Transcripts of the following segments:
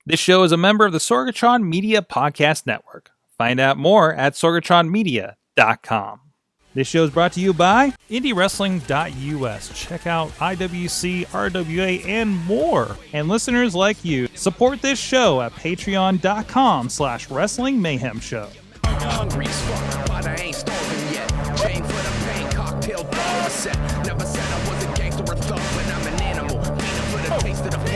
This show is a member of the Sorgatron Media Podcast Network. Find out more at sorgatronmedia.com. This show is brought to you by IndyWrestling.us. Check out IWC, RWA, and more. And listeners like you, support this show at patreon.com/Wrestling Mayhem Show. Hungry as fuck, but I ain't starving yet. Chain for the pain, cocktail dog set. Never said I was a gangster or thug, but I'm an animal. Feeding for the taste of the fly.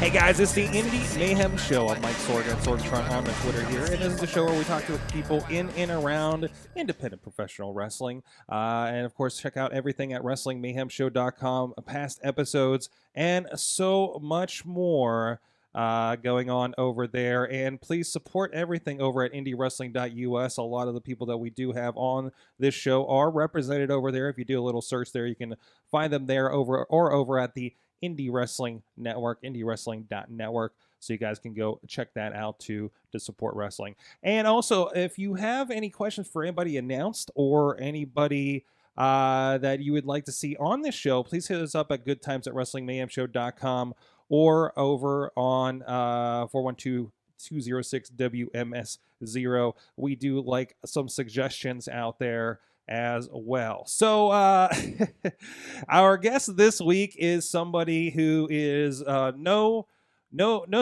Hey guys, it's the Indy Mayhem Show. I'm Mike Sorga at Sorgatron on Twitter here, and this is the show where we talk to people in and around independent professional wrestling. And of course, check out everything at WrestlingMayhemShow.com, past episodes, and so much more going on over there. And please support everything over at IndyWrestling.us. A lot of the people that we do have on this show are represented over there. If you do a little search there, you can find them there over at the Indy Wrestling Network, IndyWrestling.network. So you guys can go check that out to support wrestling. And also, if you have any questions for anybody announced or anybody that you would like to see on this show, please hit us up at goodtimes@WrestlingMayhemShow.com or over on 412-206-WMS0. We do like some suggestions out there as well. So our guest this week is somebody who is no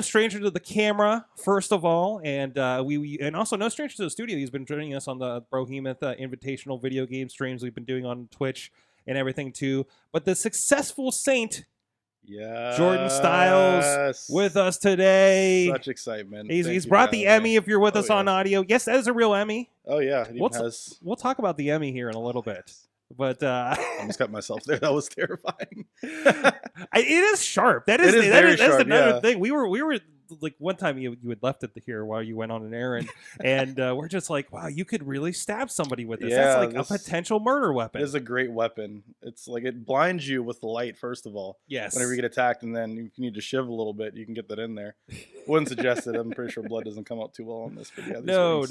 stranger to the camera, first of all, and and also no stranger to the studio. He's been joining us on the Brohemoth Invitational video game streams we've been doing on Twitch and everything too. But the successful Saint, Jordan Styles, with us today. Such excitement. He's brought the Emmy. If you're with us on audio, yes, that is a real Emmy. Oh yeah, we'll talk about the Emmy here in a little bit. But I almost cut myself there. That was terrifying. It is sharp. That's another thing. We were like, one time you had left it here while you went on an errand, and we're just like, wow, you could really stab somebody with this. Yeah, that's like a potential murder weapon. It is a great weapon. It's like it blinds you with the light, first of all. Yes. Whenever you get attacked, and then if you need to shiv a little bit, you can get that in there. Wouldn't suggest it. I'm pretty sure blood doesn't come out too well on this. But yeah, no.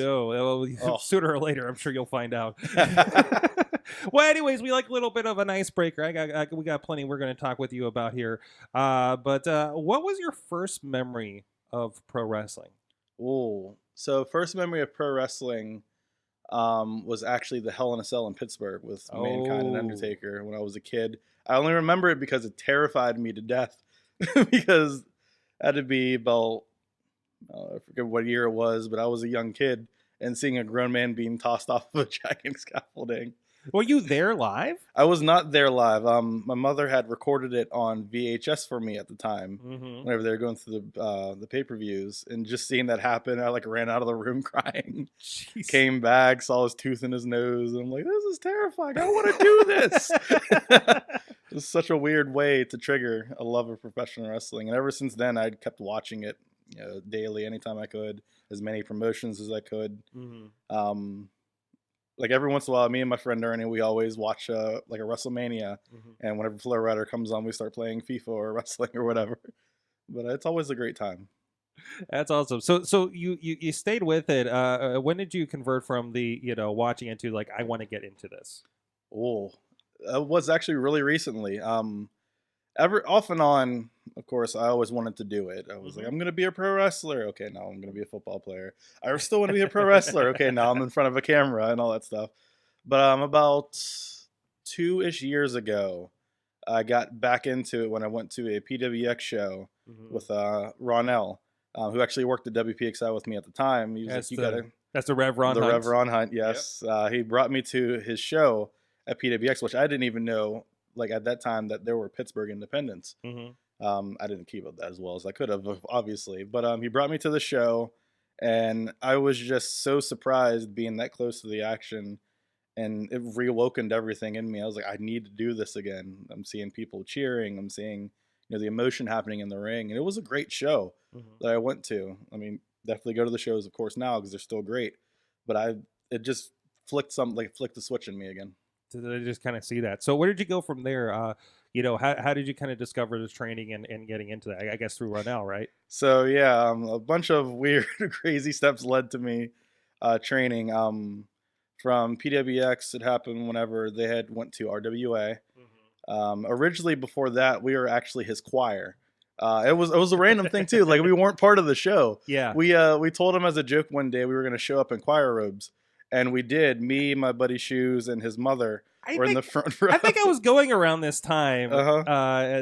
Sooner or later, I'm sure you'll find out. Well, anyways, we like a little bit of an icebreaker. We got plenty we're going to talk with you about here. But what was your first memory of pro wrestling? Oh, so first memory of pro wrestling was actually the Hell in a Cell in Pittsburgh with Mankind and Undertaker when I was a kid. I only remember it because it terrified me to death because it had to be about, I forget what year it was, but I was a young kid and seeing a grown man being tossed off of a giant scaffolding. Were you there live? I was not there live. My mother had recorded it on VHS for me at the time, whenever they were going through the pay-per-views, and just seeing that happen, I like ran out of the room crying. Jeez. Came back, saw his tooth in his nose, and I'm like, this is terrifying. I want to do this. It was such a weird way to trigger a love of professional wrestling, and ever since then, I kept watching it, daily, anytime I could, as many promotions as I could. Like every once in a while, me and my friend Ernie, we always watch like a WrestleMania, and whenever Flow Rider comes on, we start playing FIFA or wrestling or whatever. But it's always a great time. That's awesome. So you stayed with it. When did you convert from the watching into like, I want to get into this? Oh, it was actually really recently. Off and on, of course, I always wanted to do it. I was like, I'm going to be a pro wrestler. Okay, now I'm going to be a football player. I still want to be a pro wrestler. Okay, now I'm in front of a camera and all that stuff. But about 2-ish years ago, I got back into it when I went to a PWX show with Ronell, who actually worked at WPXI with me at the time. He was that's the Rev Ron Hunt. The Rev Ron Hunt, yes. Yep. He brought me to his show at PWX, which I didn't even know, like at that time, that there were Pittsburgh independents. I didn't keep up that as well as I could have, obviously. But he brought me to the show, and I was just so surprised being that close to the action, and it reawakened everything in me. I was like, I need to do this again. I'm seeing people cheering. I'm seeing the emotion happening in the ring, and it was a great show that I went to. I mean, definitely go to the shows, of course, now because they're still great. But it just flicked the switch in me again. To just kind of see that. So where did you go from there? How did you kind of discover this training and getting into that? I guess through Ronell, right? So yeah, a bunch of weird, crazy steps led to me training. From PWX, it happened whenever they had went to RWA. Originally, before that, we were actually his choir. It was a random thing too. Like we weren't part of the show. Yeah. We told him as a joke one day we were going to show up in choir robes, and we did. Me, my buddy Shoes, and his mother were in the front row. I think I was going around this time Uh-huh.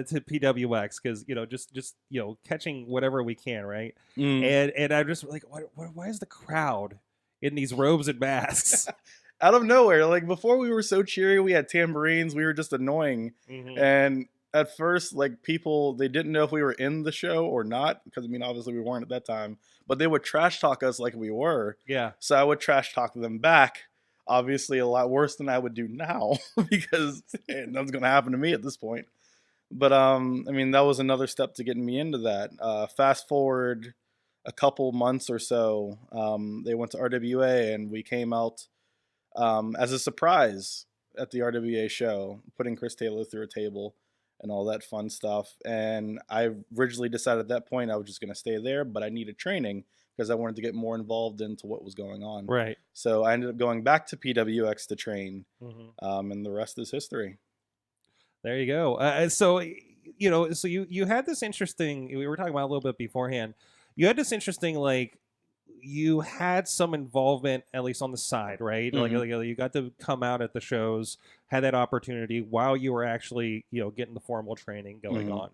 To PWX because just catching whatever we can, right? Mm. And I'm just like, why is the crowd in these robes and masks? Out of nowhere, like before we were so cheery, we had tambourines, we were just annoying, and at first, like people, they didn't know if we were in the show or not, because I mean, obviously we weren't at that time, but they would trash talk us like we were. Yeah. So I would trash talk them back, obviously a lot worse than I would do now, because nothing's gonna happen to me at this point. But I mean, that was another step to getting me into that. Fast forward a couple months or so, they went to RWA and we came out as a surprise at the RWA show, putting Chris Taylor through a table and all that fun stuff. And I originally decided at that point I was just going to stay there, but I needed training because I wanted to get more involved into what was going on. Right. So I ended up going back to PWX to train, and the rest is history. There you go. So you had this interesting. We were talking about a little bit beforehand. You had this interesting like. You had some involvement, at least on the side, right? Like you got to come out at the shows, had that opportunity while you were actually, getting the formal training going on.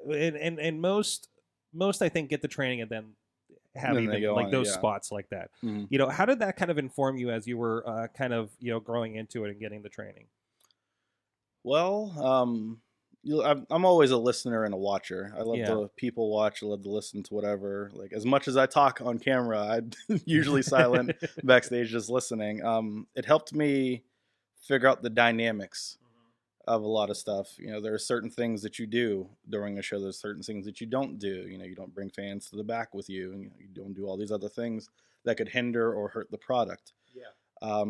And most I think get the training and then have Then they even go like on, those yeah. spots like that. How did that kind of inform you as you were kind of growing into it and getting the training? Well, I'm always a listener and a watcher. I love Yeah. to people watch. I love to listen to whatever. Like as much as I talk on camera, I'm usually silent backstage just listening. It helped me figure out the dynamics of a lot of stuff. There are certain things that you do during a show. There's certain things that you don't do. You don't bring fans to the back with you. And you don't do all these other things that could hinder or hurt the product. Yeah.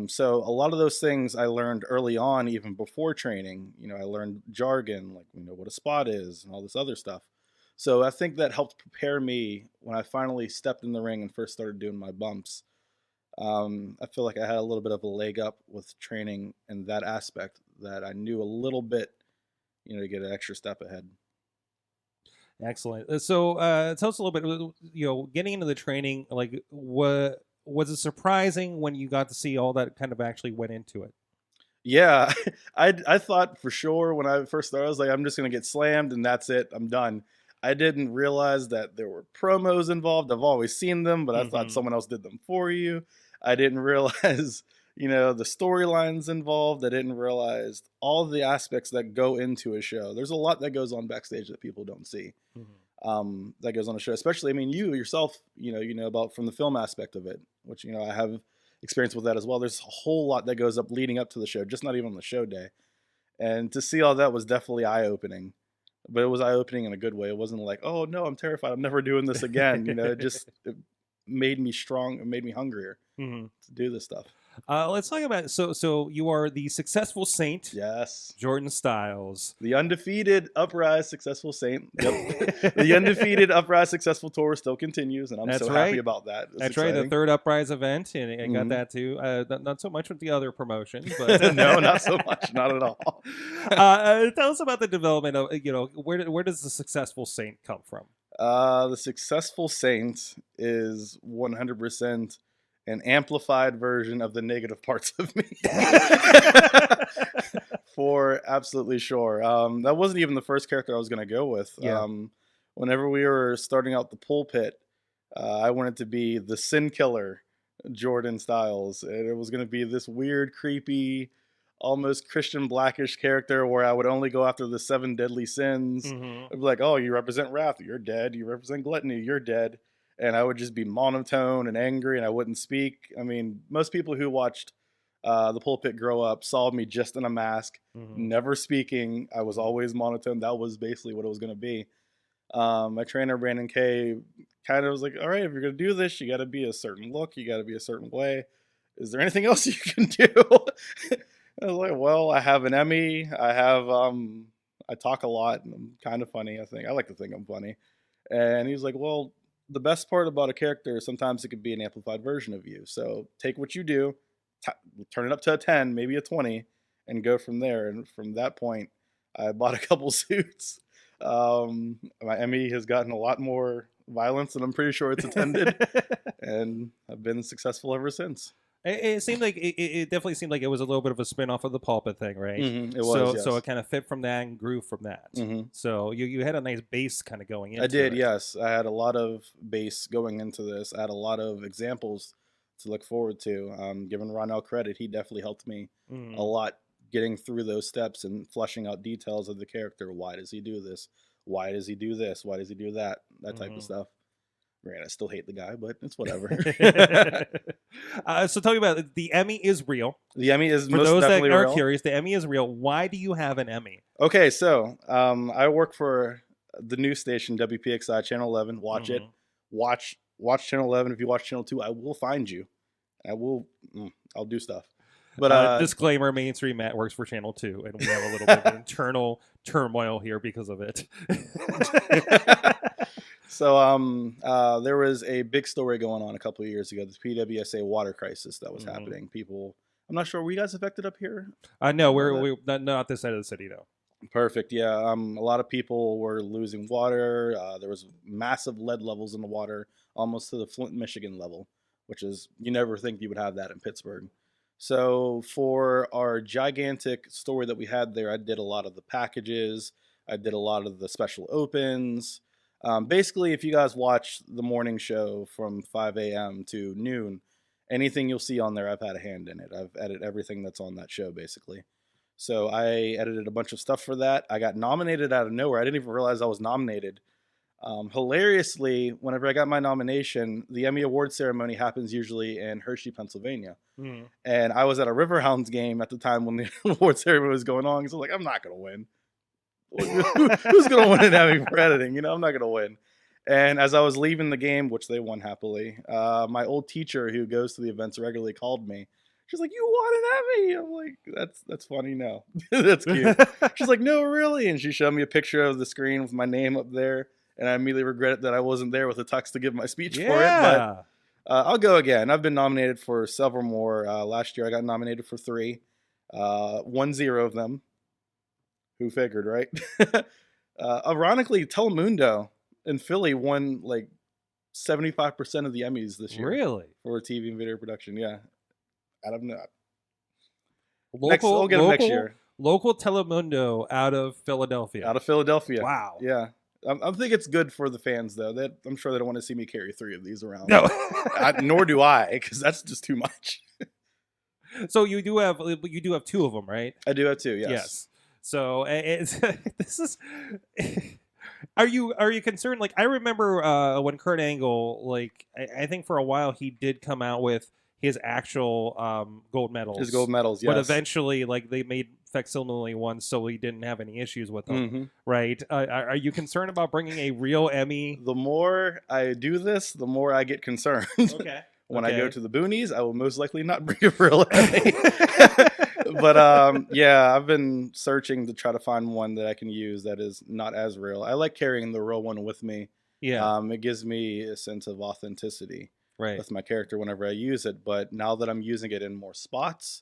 So a lot of those things I learned early on, even before training. I learned jargon, like what a spot is and all this other stuff. So I think that helped prepare me when I finally stepped in the ring and first started doing my bumps. I feel like I had a little bit of a leg up with training in that aspect, that I knew a little bit, to get an extra step ahead. Excellent. So tell us a little bit, getting into the training, like what was it surprising when you got to see all that kind of actually went into it? Yeah, I thought for sure when I first started, I was like, I'm just going to get slammed and that's it. I'm done. I didn't realize that there were promos involved. I've always seen them, but I thought someone else did them for you. I didn't realize, the storylines involved. I didn't realize all the aspects that go into a show. There's a lot that goes on backstage that people don't see. That goes on a show, especially, I mean, you yourself, about from the film aspect of it, which, I have experience with that as well. There's a whole lot that goes up leading up to the show, just not even on the show day. And to see all that was definitely eye-opening, but it was eye-opening in a good way. It wasn't like, oh no, I'm terrified, I'm never doing this again. It made me strong, it made me hungrier to do this stuff. Let's talk about so you are the successful Saint. Yes. Jordan Styles. The undefeated Uprise successful Saint. Yep. The undefeated Uprise successful tour still continues, and I'm happy about that. It's That's exciting. right, the third Uprise event, and I got that too. Not so much with the other promotions, but no, not so much, not at all. Tell us about the development of where does the successful Saint come from? The successful Saint is 100% an amplified version of the negative parts of me. For absolutely sure. That wasn't even the first character I was going to go with. Yeah. Whenever we were starting out the Pulpit, I wanted to be the sin killer, Jordan Styles. And it was going to be this weird, creepy, almost Christian Blackish character where I would only go after the 7 deadly sins. I'd be like, oh, you represent wrath, you're dead. You represent gluttony, you're dead. And I would just be monotone and angry, and I wouldn't speak. I mean, most people who watched the Pulpit grow up saw me just in a mask, never speaking. I was always monotone. That was basically what it was going to be. My trainer, Brandon Kay, kind of was like, all right, if you're going to do this, you got to be a certain look. You got to be a certain way. Is there anything else you can do? I was like, well, I have an Emmy. I talk a lot, and I'm kind of funny, I think. I like to think I'm funny. And he was like, well, the best part about a character is sometimes it could be an amplified version of you. So take what you do, turn it up to a 10, maybe a 20, and go from there. And from that point, I bought a couple suits. My Emmy has gotten a lot more violence than I'm pretty sure it's attended, and I've been successful ever since. It seemed like it definitely seemed like it was a little bit of a spin off of the Pulpit thing, right? It was, yes. So it kind of fit from that and grew from that. So you had a nice base kind of going into it. I did, yes. I had a lot of base going into this. I had a lot of examples to look forward to. Giving Ronell credit, he definitely helped me a lot getting through those steps and fleshing out details of the character. Why does he do this? Why does he do this? Why does he do that? That type of stuff. Right, I still hate the guy, but it's whatever. So tell me about it. The Emmy is real. The Emmy is For most those that definitely are real. curious, the Emmy is real. Why do you have an Emmy? Okay, so I work for the news station WPXI Channel 11. Watch it. Watch Channel 11. If you watch Channel 2, I will find you. I'll do stuff. But disclaimer: Mainstream Matt works for Channel 2, and we have a little bit of internal turmoil here because of it. So there was a big story going on a couple of years ago, the PWSA water crisis that was happening. People, I'm not sure, were you guys affected up here? No, we're not this side of the city, though. Perfect, yeah. A lot of people were losing water. There was massive lead levels in the water, almost to the Flint, Michigan level, which is, you never think you would have that in Pittsburgh. So for our gigantic story that we had there, I did a lot of the packages. I did a lot of the special opens. Basically, if you guys watch the morning show from 5 a.m. to noon, anything you'll see on there, I've had a hand in it. I've edited everything that's on that show, basically. So I edited a bunch of stuff for that. I got nominated out of nowhere. I didn't even realize I was nominated. Hilariously, whenever I got my nomination, the Emmy Award ceremony happens usually in Hershey, Pennsylvania. And I was at a Riverhounds game at the time when the award ceremony was going on. So I was like, I'm not going to win. Who's going to win an Emmy for editing? I'm not going to win. And as I was leaving the game, which they won happily, my old teacher who goes to the events regularly called me. She's like, "You won an Emmy." I'm like, that's funny. No, that's cute. She's like, "No, really?" And she showed me a picture of the screen with my name up there. And I immediately regret that I wasn't there with a tux to give my speech for it. But I'll go again. I've been nominated for several more. Last year, I got nominated for 3. 1-0 of them. Who figured, right? Ironically, Telemundo in Philly won like 75% of the Emmys this year. Really? For TV and video production, yeah. I don't know. We'll get them next year. Local Telemundo out of Philadelphia. Out of Philadelphia. Wow. Yeah. I think it's good for the fans, though. I'm sure they don't want to see me carry 3 of these around. No. Nor do I, because that's just too much. So you do have 2 of them, right? I do have 2, yes. Yes. So this is. Are you concerned? Like, I remember when Kurt Angle, like, I think for a while he did come out with his actual gold medals. His gold medals, yes. But eventually, like, they made facsimile ones so he didn't have any issues with them, right? Are you concerned about bringing a real Emmy? The more I do this, the more I get concerned. Okay. When I go to the boonies, I will most likely not bring a real Emmy. But yeah, I've been searching to try to find one that I can use that is not as real. I like carrying the real one with me. Yeah. It gives me a sense of authenticity with my character whenever I use it. But now that I'm using it in more spots,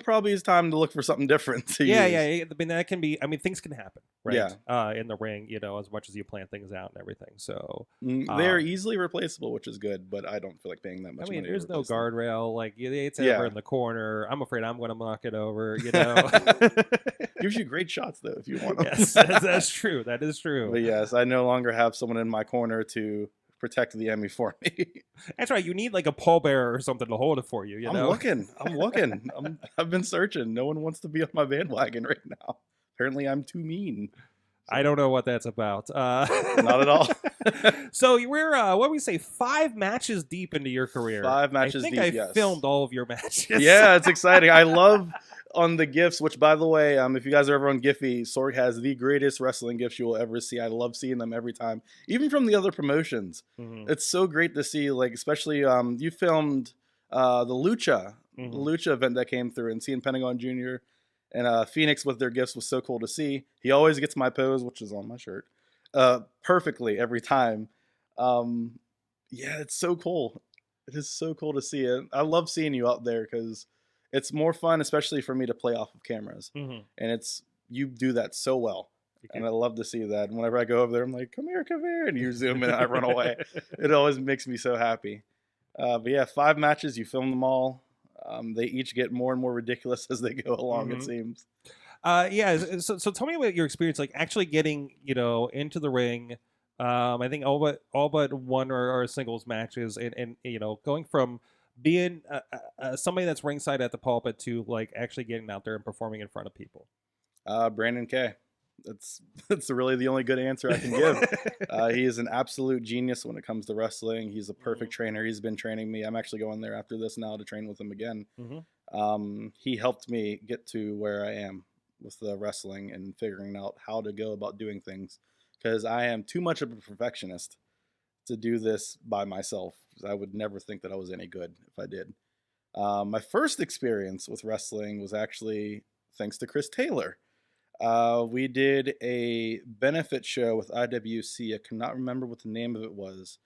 probably it's time to look for something different to use. Yeah. I mean, that can be. I mean, things can happen, right? Yeah. In the ring, as much as you plan things out and everything. So they're easily replaceable, which is good. But I don't feel like paying that much. I mean, money there's to no replace them. guardrail. Like, it's ever in the corner. I'm afraid I'm going to knock it over. Gives you great shots though if you want them. Yes, that's true. That is true. But yes, I no longer have someone in my corner to protect the Emmy for me. That's right. You need like a pallbearer or something to hold it for you. I'm looking. I've been searching. No one wants to be on my bandwagon right now. Apparently, I'm too mean. I don't know what that's about. Not at all. So we're what do we say? 5 matches deep into your career. 5 matches deep. deep. I filmed all of your matches. Yeah, it's exciting. I love on the GIFs, which by the way, if you guys are ever on Giphy, Sorg has the greatest wrestling GIFs you will ever see. I love seeing them every time, even from the other promotions. It's so great to see, like, especially you filmed the Lucha event that came through, and seeing Pentagon Jr. and Phoenix with their GIFs was so cool to see. He always gets my pose, which is on my shirt, perfectly every time. Yeah, it's so cool. It is so cool to see it. I love seeing you out there because it's more fun, especially for me to play off of cameras. And it's you do that so well. And I love to see that. And whenever I go over there, I'm like, come here. And you zoom in and I run away. It always makes me so happy. But yeah, 5 matches, you film them all. They each get more and more ridiculous as they go along, it seems. So tell me about your experience, like actually getting, into the ring. I think all but one are singles matches, and going from being somebody that's ringside at the pulpit to like actually getting out there and performing in front of people. Brandon K. That's really the only good answer I can give. He is an absolute genius when it comes to wrestling. He's a perfect trainer. He's been training me. I'm actually going there after this now to train with him again. He helped me get to where I am with the wrestling and figuring out how to go about doing things, because I am too much of a perfectionist to do this by myself. I would never think that I was any good if I did. My first experience with wrestling was actually thanks to Chris Taylor. We did a benefit show with IWC. I cannot remember what the name of it was,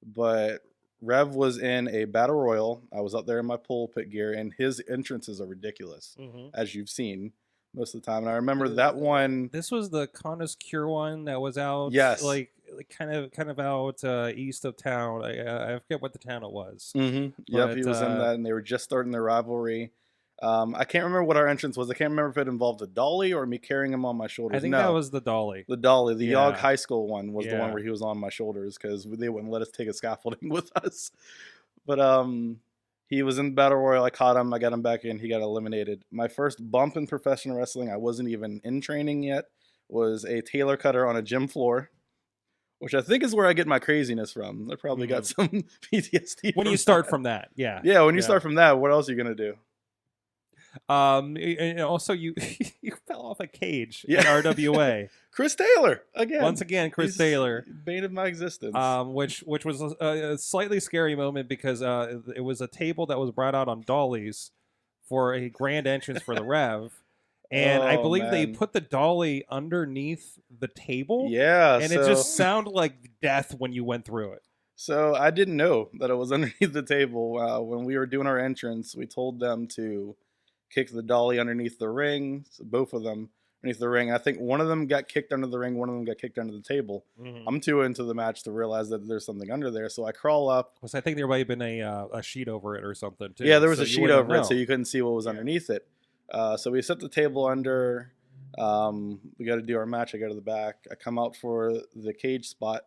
but Rev was in a battle royal. I was up there in my pulpit gear, and his entrances are ridiculous, as you've seen most of the time. And I remember that one. This was the Connor's Cure one that was out. Yes, like kind of out east of town. I forget what the town it was. Yep, he was in that, and they were just starting their rivalry. I can't remember what our entrance was. I can't remember if it involved a dolly or me carrying him on my shoulders. I think that was the dolly. The dolly. The Yogg High School one was the one where he was on my shoulders because they wouldn't let us take a scaffolding with us. But he was in the battle royal. I caught him. I got him back in. He got eliminated. My first bump in professional wrestling, I wasn't even in training yet, was a tailor cutter on a gym floor, which I think is where I get my craziness from. I probably got some PTSD. When you start from that, yeah. Yeah, when you start from that, what else are you going to do? And also you fell off a cage in RWA. Chris Taylor again. Once again, Chris Taylor, bane of my existence. Which was a slightly scary moment because it was a table that was brought out on dollies for a grand entrance for the Rev, and I believe they put the dolly underneath the table. Yeah, and it just sounded like death when you went through it. So I didn't know that it was underneath the table. When we were doing our entrance, we told them to kick the dolly underneath the ring, so both of them underneath the ring. I think one of them got kicked under the ring, one of them got kicked under the table. I'm too into the match to realize that there's something under there, so I crawl up. Because I think there might have been a sheet over it or something too. Yeah, there was a sheet over it, so you couldn't see what was underneath it. So we set the table under. We got to do our match. I go to the back. I come out for the cage spot,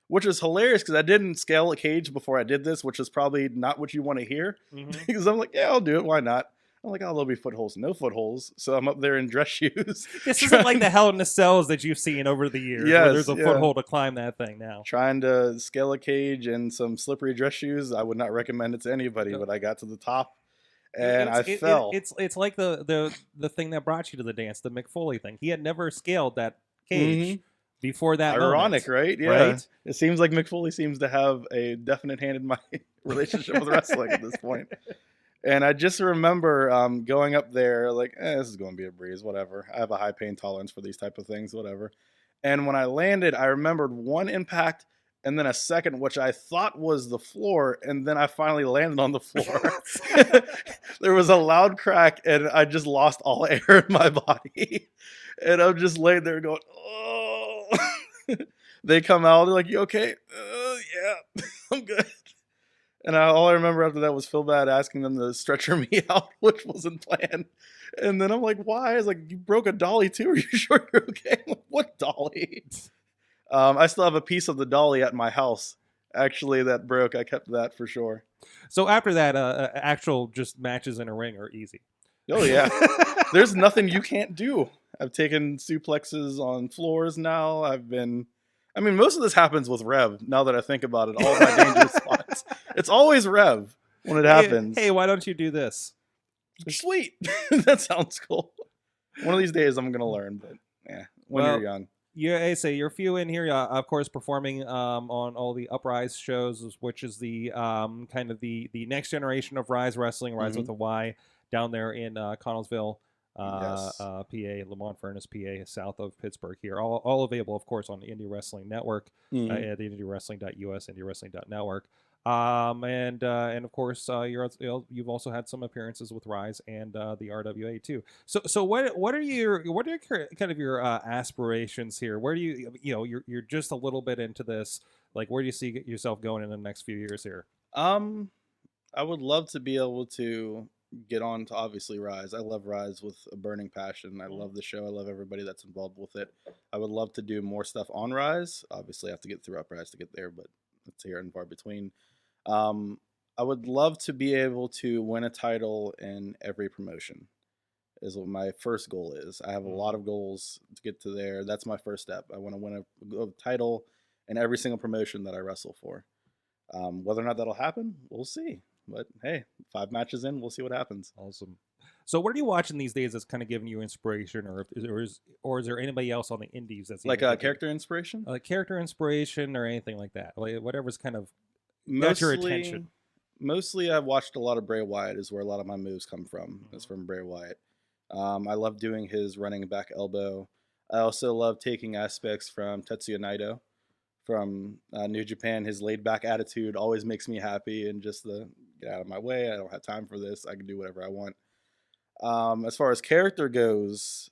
which is hilarious because I didn't scale a cage before I did this, which is probably not what you want to hear. Because I'm like, yeah, I'll do it. Why not? I'm like, oh, there'll be footholes. No footholes. So I'm up there in dress shoes. This isn't like the Hell in the Cells that you've seen over the years. Yes, where there's a foothold to climb that thing now. Trying to scale a cage in some slippery dress shoes. I would not recommend it to anybody, but I got to the top and I fell. It's like the thing that brought you to the dance, the McFoley thing. He had never scaled that cage before that Ironic, moment. right? Yeah. Right? It seems like McFoley seems to have a definite hand in my relationship with wrestling at this point. And I just remember going up there like, this is going to be a breeze, whatever. I have a high pain tolerance for these type of things, whatever. And when I landed, I remembered one impact and then a second, which I thought was the floor. And then I finally landed on the floor. There was a loud crack and I just lost all air in my body. And I'm just laying there going, oh. They come out, they're like, you okay? Yeah, I'm good. And all I remember after that was Phil Bad asking them to stretcher me out, which wasn't planned. And then I'm like, why? I was like, you broke a dolly too? Are you sure you're okay? I'm like, what dolly? I still have a piece of the dolly at my house, actually, that broke. I kept that for sure. So after that, actual just matches in a ring are easy. Oh, yeah. There's nothing you can't do. I've taken suplexes on floors now. Most of this happens with Rev, now that I think about it, all my dangerous spots. It's always Rev when it happens. Hey, why don't you do this? Sweet. That sounds cool. One of these days I'm going to learn, but when you're young. You're a few in here, of course, performing on all the Uprise shows, which is the kind of the next generation of Rise Wrestling, Rise with a Y, down there in Connellsville. PA, Lamont Furnace, PA, south of Pittsburgh here. All available, of course, on the Indy Wrestling Network at IndyWrestling.us, IndyWrestling.network. And of course, you've also had some appearances with Rise and the RWA too. So what are kind of your aspirations here? Where do you're just a little bit into this? Like, where do you see yourself going in the next few years here? I would love to be able to get on to obviously Rise. I love Rise with a burning passion. I love the show. I love everybody that's involved with it. I would love to do more stuff on Rise. Obviously, I have to get through Uprise to get there, but it's here and far between. I would love to be able to win a title in every promotion. Is what my first goal is. I have a lot of goals to get to there. That's my first step. I want to win a title in every single promotion that I wrestle for. Whether or not that'll happen, we'll see. But hey, 5 matches in, we'll see what happens. Awesome. So, what are you watching these days that's kind of giving you inspiration, or is there anybody else on the indies that's like a character inspiration, like character inspiration, or anything like that? Like whatever's kind of got your attention. Mostly, I've watched a lot of Bray Wyatt. Is where a lot of my moves come from. It's from Bray Wyatt. I love doing his running back elbow. I also love taking aspects from Tetsuya Naito from New Japan. His laid back attitude always makes me happy, and just the get out of my way. I don't have time for this. I can do whatever I want. As far as character goes,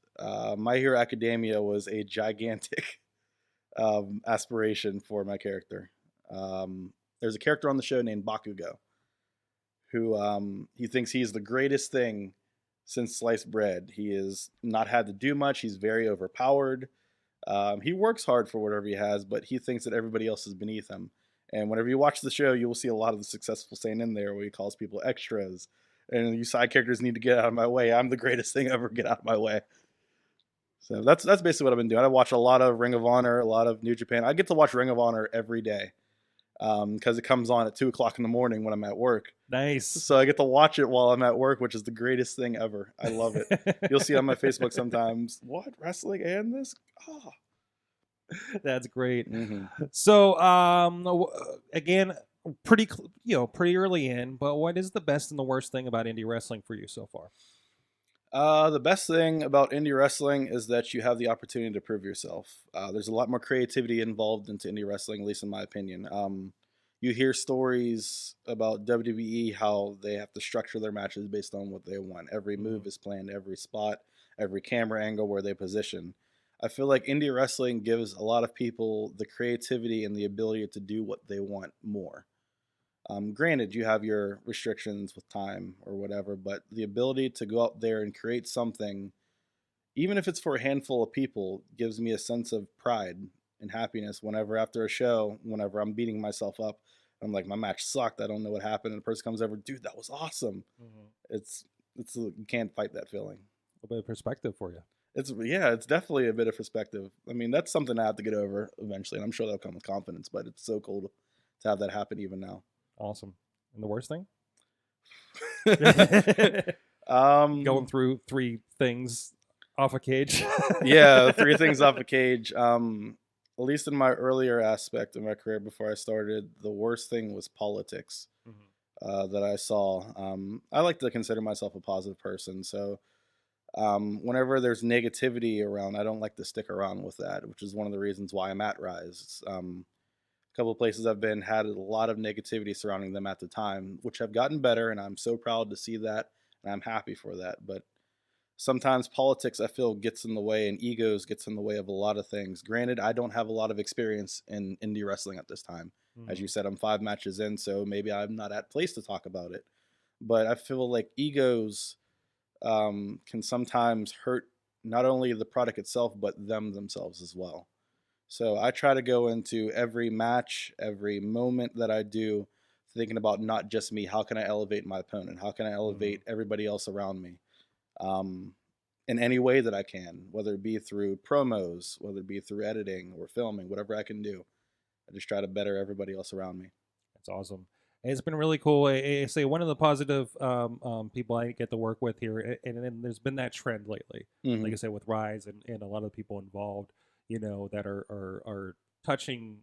My Hero Academia was a gigantic aspiration for my character. There's a character on the show named Bakugo, who he thinks he's the greatest thing since sliced bread. He has not had to do much. He's very overpowered. He works hard for whatever he has, but he thinks that everybody else is beneath him. And whenever you watch the show, you will see a lot of the successful saying in there where he calls people extras. And you side characters need to get out of my way. I'm the greatest thing ever. Get out of my way. So that's basically what I've been doing. I watch a lot of Ring of Honor, a lot of New Japan. I get to watch Ring of Honor every day because it comes on at 2 o'clock in the morning when I'm at work. Nice. So I get to watch it while I'm at work, which is the greatest thing ever. I love it. You'll see on my Facebook sometimes, what, wrestling and this? Oh. That's great. Mm-hmm. So, again, pretty early in, but what is the best and the worst thing about indie wrestling for you so far? The best thing about indie wrestling is that you have the opportunity to prove yourself. There's a lot more creativity involved into indie wrestling, at least in my opinion. You hear stories about WWE, how they have to structure their matches based on what they want. Every move is planned, every spot, every camera angle where they position. I feel like indie wrestling gives a lot of people the creativity and the ability to do what they want more. Granted, you have your restrictions with time or whatever, but the ability to go out there and create something, even if it's for a handful of people, gives me a sense of pride and happiness whenever after a show, whenever I'm beating myself up, I'm like, my match sucked, I don't know what happened, and the person comes over, dude, that was awesome. It's you can't fight that feeling. A bit of perspective for you. It's definitely a bit of perspective. I mean, that's something I have to get over eventually, and I'm sure that'll come with confidence, but it's so cool to have that happen even now. Awesome. And the worst thing? Going through 3 things off a cage. Yeah, 3 things off a cage. At least in my earlier aspect of my career before I started, the worst thing was politics that I saw. I like to consider myself a positive person, so whenever there's negativity around, I don't like to stick around with that, which is one of the reasons why I'm at Rise. A couple of places I've been had a lot of negativity surrounding them at the time, which have gotten better, and I'm so proud to see that, and I'm happy for that. But sometimes politics, I feel, gets in the way, and egos gets in the way of a lot of things. Granted, I don't have a lot of experience in indie wrestling at this time. As you said, I'm 5 matches in, so maybe I'm not at place to talk about it. But I feel like egos can sometimes hurt not only the product itself, but them themselves as well. So I try to go into every match, every moment that I do, thinking about not just me. How can I elevate my opponent? How can I elevate everybody else around me? In any way that I can, whether it be through promos, whether it be through editing or filming, whatever I can do. I just try to better everybody else around me. That's awesome. It's been really cool. I say one of the positive people I get to work with here, and there's been that trend lately, like I said, with Rise and a lot of people involved, that are touching,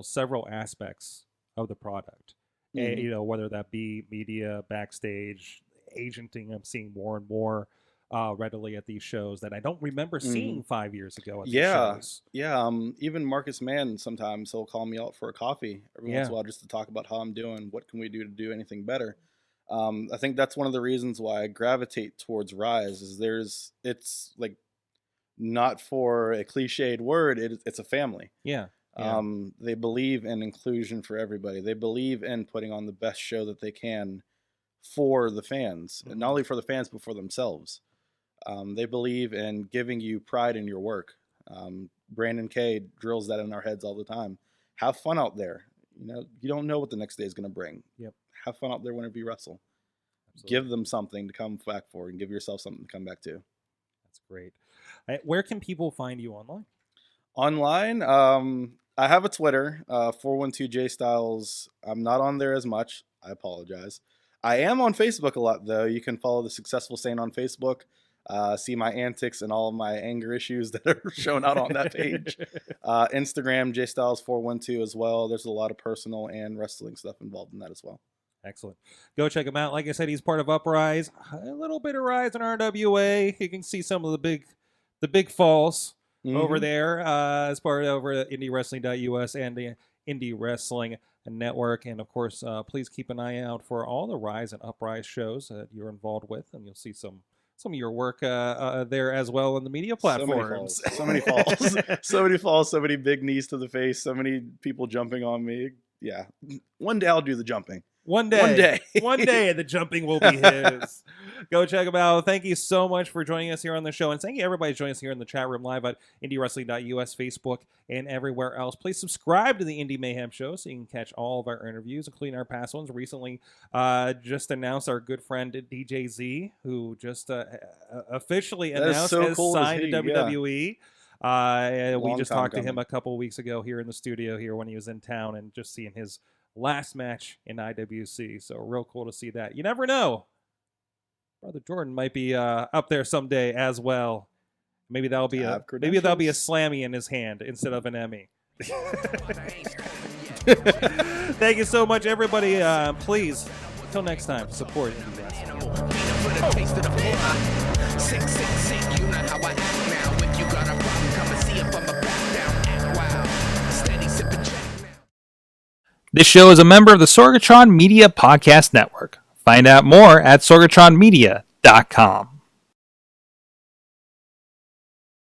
several aspects of the product, and, whether that be media, backstage, agenting. I'm seeing more and more. readily at these shows that I don't remember seeing 5 years ago at these Yeah, shows. yeah. Even Marcus Mann, sometimes he'll call me out for a coffee every once Yeah. in a while just to talk about how I'm doing. What can we do to do anything better? I think that's one of the reasons why I gravitate towards Rise. It's like not for a cliched word. It's a family. Yeah. They believe in inclusion for everybody. They believe in putting on the best show that they can for the fans, and not only for the fans but for themselves. They believe in giving you pride in your work. Brandon Kay drills that in our heads all the time. Have fun out there. You don't know what the next day is going to bring. Yep. Have fun out there whenever you wrestle. Absolutely. Give them something to come back for, and give yourself something to come back to. That's great. Where can people find you online? Online, I have a Twitter, 412JStyles. I'm not on there as much. I apologize. I am on Facebook a lot, though. You can follow The Successful Saint on Facebook. See my antics and all of my anger issues that are shown out on that page. Instagram, JStyles412 as well. There's a lot of personal and wrestling stuff involved in that as well. Excellent. Go check him out. Like I said, he's part of Uprise. A little bit of Rise in RWA. You can see some of the big falls over there as part of over at IndyWrestling.us and the Indy Wrestling Network. And of course, please keep an eye out for all the Rise and Uprise shows that you're involved with, and you'll see some of your work there as well on the media platforms. So many falls. So many falls, so many big knees to the face, so many people jumping on me. Yeah. One day I'll do the jumping. One day, the jumping will be his. Go check him out. Thank you so much for joining us here on the show. And thank you everybody joining us here in the chat room live at IndyWrestling.us, Facebook, and everywhere else. Please subscribe to the Indy Mayhem Show so you can catch all of our interviews, including our past ones. Recently just announced our good friend DJ Z, who just officially announced has signed to WWE. We just talked to him a couple weeks ago here in the studio here when he was in town, and just seeing his last match in IWC. So real cool to see that. You never know. Brother Jordan might be up there someday as well. Maybe that'll be a Slammy in his hand instead of an Emmy. Thank you so much, everybody. Please, until next time, support Indie This show is a member of the Sorgatron Media Podcast Network. Find out more at sorgatronmedia.com.